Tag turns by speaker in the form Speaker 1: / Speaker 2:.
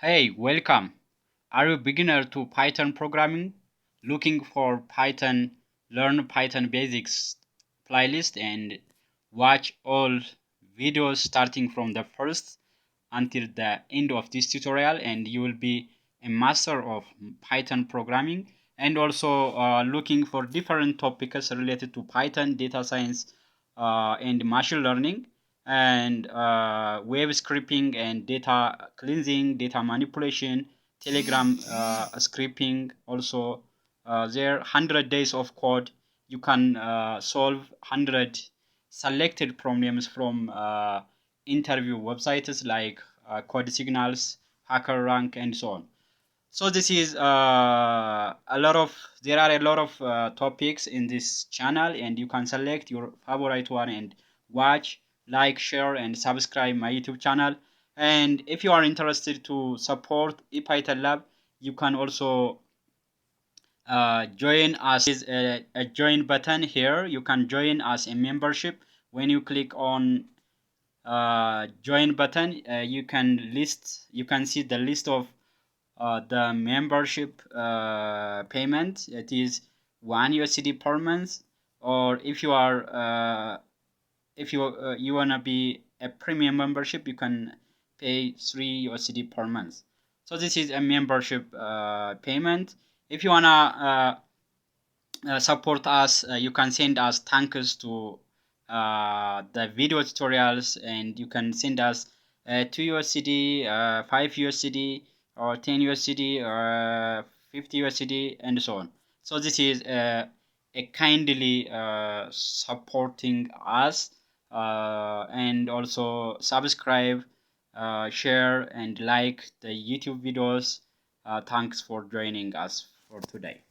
Speaker 1: Hey, welcome. Are you a beginner to Python programming? Looking for Python, learn Python basics playlist and watch all videos starting from the first until the end of this tutorial and you will be a master of Python programming and also looking for different topics related to Python, data science, and machine learning and web scripting and data cleansing, data manipulation, Telegram scripting. Also, there 100 days of code. You can solve 100 selected problems from interview websites like Code Signals, HackerRank, and so on. So this is there are a lot of topics in this channel and you can select your favorite one and watch, like, share and subscribe my YouTube channel. And if you are interested to support ePython Lab, you can also join us. There is a join button here. You can join as a membership. When you click on join button, you can see the list of the membership payment. It is 1 USD per month, or if you wanna be a premium membership, you can pay 3 USD per month. So this is a membership payment. If you wanna support us, you can send us thanks to the video tutorials, and you can send us 2 USD, 5 USD, or 10 USD, or 50 USD, and so on. So this is a kindly supporting us, and also subscribe, share, and like the YouTube videos. Thanks for joining us for today.